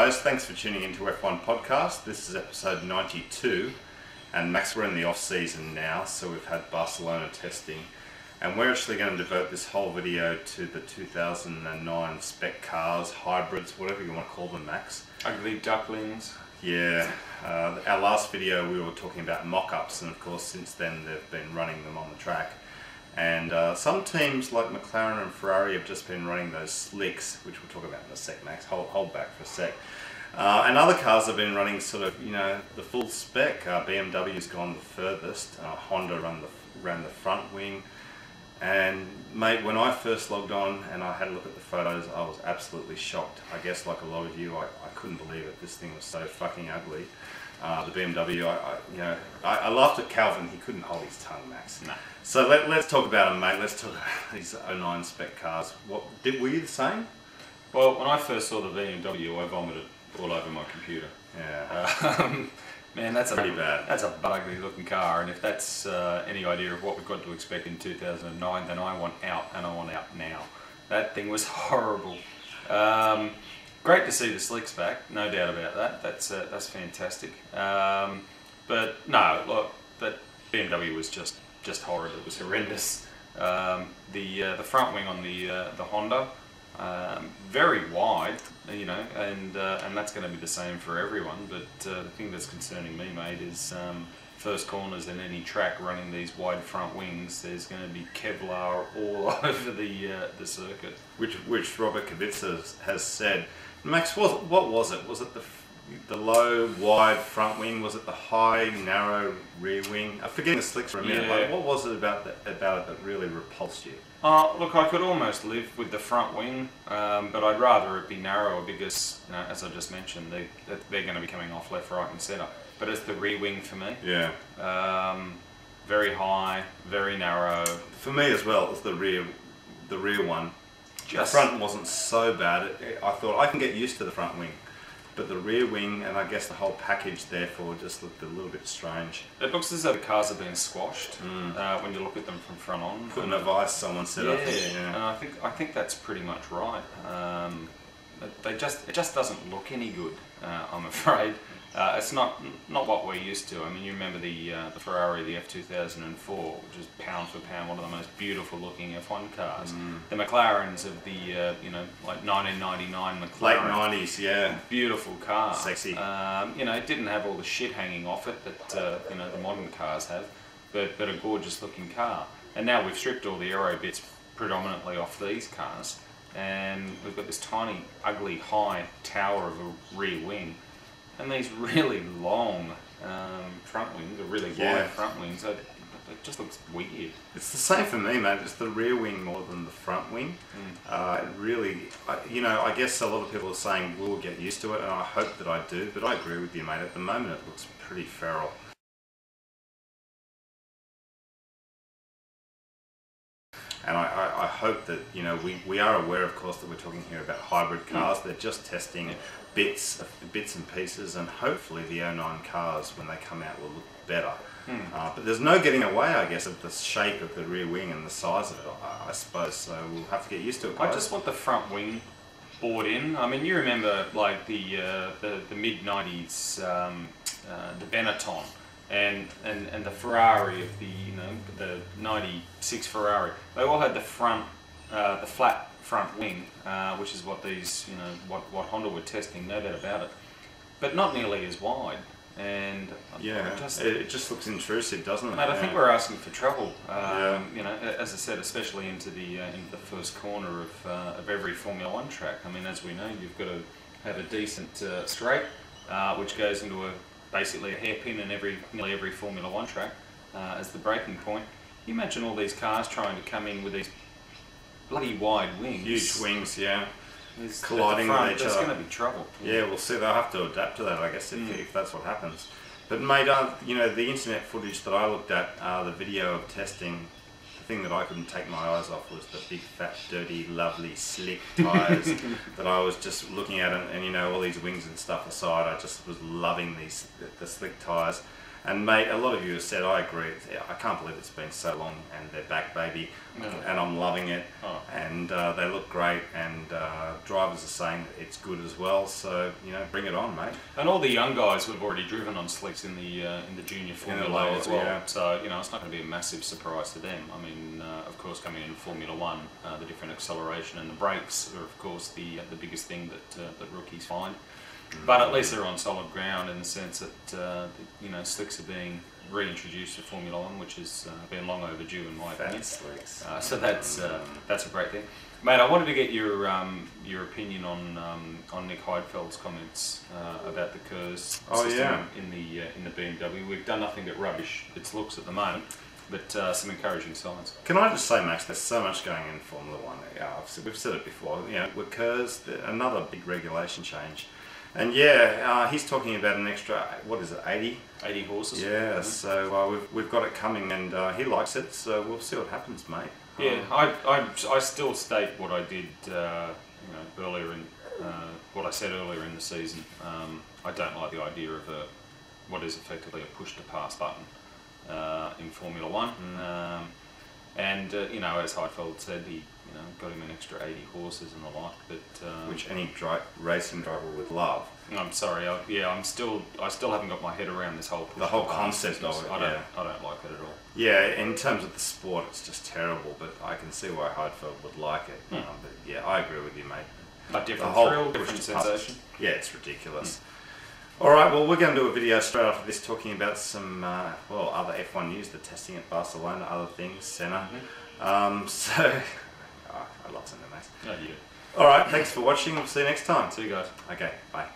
guys, thanks for tuning into F1 Podcast. This is episode 92 and Max, we're in the off season now, so we've had Barcelona testing and we're actually going to devote this whole video to the 2009 spec cars, hybrids, whatever you want to call them, Max. Ugly ducklings. Yeah, our last video we were talking about mock-ups, and of course since then they've been running them on the track. And some teams like McLaren and Ferrari have just been running those slicks, which we'll talk about in a sec, Max. Hold back for a sec. And other cars have been running sort of, you know, the full spec. BMW's gone the furthest. Honda ran the front wing. And mate, when I first logged on and I had a look at the photos, I was absolutely shocked. I guess like a lot of you, I couldn't believe it. This thing was so fucking ugly. The BMW, I laughed at Calvin. He couldn't hold his tongue, Max. No. So let's talk about them, mate. Let's talk about these 09 spec cars. Were you the same? Well, when I first saw the BMW, I vomited all over my computer. Yeah. Man, that's pretty bad. That's a ugly looking car, and if that's any idea of what we've got to expect in 2009, then I want out, and I want out now. That thing was horrible. Great to see the slicks back, no doubt about that. That's fantastic. But no, look, that BMW was just horrid. It was horrendous. The front wing on the Honda, very wide, you know, and that's going to be the same for everyone. But the thing that's concerning me, mate, is first corners in any track running these wide front wings. There's going to be Kevlar all over the circuit. Which Robert Kubica has said. Max, what was it? Was it the low, wide front wing? Was it the high, narrow rear wing? I'm forgetting the slicks for a minute. Yeah. Like, what was it about it that really repulsed you? Look, I could almost live with the front wing, but I'd rather it be narrower because, you know, as I just mentioned, they're going to be coming off left, right and centre. But it's the rear wing for me. Yeah. Very high, very narrow. For me as well, it was the rear one. The front wasn't so bad. I thought I can get used to the front wing. But the rear wing and I guess the whole package therefore just looked a little bit strange. It looks as though the cars have been squashed when you look at them from front on. Put in a vice, someone said. Yeah, I think. Yeah. And I think that's pretty much right. It just doesn't look any good. I'm afraid. It's not what we're used to. I mean, you remember the Ferrari, the F2004, which is pound for pound one of the most beautiful looking F1 cars. The McLarens of the like 1999 McLaren. Late 90s, yeah. Beautiful car. Sexy. It didn't have all the shit hanging off it that the modern cars have, but a gorgeous looking car. And now we've stripped all the aero bits predominantly off these cars, and we've got this tiny, ugly, high tower of a rear wing. And these really long front wings, or really wide front wings, it just looks weird. It's the same for me, mate. It's the rear wing more than the front wing. I guess a lot of people are saying we'll get used to it, and I hope that I do, but I agree with you, mate. At the moment it looks pretty feral. And I hope that, you know, we are aware, of course, that we're talking here about hybrid cars. They're just testing bits and pieces, and hopefully the 09 cars, when they come out, will look better. But there's no getting away, I guess, of the shape of the rear wing and the size of it, I suppose. So we'll have to get used to it, guys. I just want the front wing bored in. I mean, you remember like the mid-90s, the Benetton. And the Ferrari of the 96 Ferrari, they all had the flat front wing, which is what these what Honda were testing, no doubt about it, but not nearly as wide. And it just looks intrusive, doesn't it? Mate, I think we're asking for trouble. As I said, especially into the first corner of every Formula One track. I mean, as we know, you've got to have a decent straight, which goes into basically a hairpin in nearly every Formula One track as the braking point. You imagine all these cars trying to come in with these bloody wide wings. Huge wings, yeah. Colliding with each other. There's going to be trouble. Yeah, we'll see. They'll have to adapt to that, I guess, if that's what happens. But mate, the internet footage that I looked at, the video of testing, the thing that I couldn't take my eyes off was the big, fat, dirty, lovely, slick tyres that I was just looking at, and all these wings and stuff aside, I just was loving the slick tyres. And mate, a lot of you have said, I agree, I can't believe it's been so long and they're back, baby. No. And I'm loving it. Oh. And they look great, and drivers are saying it's good as well, so, you know, bring it on, mate. And all the young guys who have already driven on slicks in the junior Formula as well. Yeah. So, you know, it's not going to be a massive surprise to them. I mean, of course, coming in Formula One, the different acceleration and the brakes are, of course, the biggest thing that rookies find. But at least they're on solid ground in the sense that, you know, slicks are being reintroduced to Formula One, which has been long overdue in my opinion. Slicks. So that's a great thing. Mate, I wanted to get your opinion on Nick Heidfeld's comments about the KERS system in the BMW. We've done nothing but rubbish its looks at the moment, but some encouraging signs. Can I just say, Max, there's so much going in Formula One. We've said it before. You know, with KERS, another big regulation change. And yeah, he's talking about an extra, what is it, 80? 80 horses. Yeah, so we've got it coming, and he likes it, so we'll see what happens, mate. Yeah, I still state what I did, you know, earlier in what I said earlier in the season. I don't like the idea of what is effectively a push to pass button in Formula One. And you know, as Heidfeld said, he got him an extra 80 horses and the like, but which any racing driver would love. I'm sorry, I still haven't got my head around this whole push the whole to pass concept business. of it. I don't like it at all. Yeah, in terms of the sport, it's just terrible. But I can see why Heidfeld would like it. But yeah, I agree with you, mate. A different thrill, different sensation. Yeah, it's ridiculous. All right, well, we're going to do a video straight after this talking about some other F1 news, the testing at Barcelona, other things, Senna. So. I love Senna, mate. No, you do. All right, thanks for watching. We'll see you next time. See you guys. Okay, bye.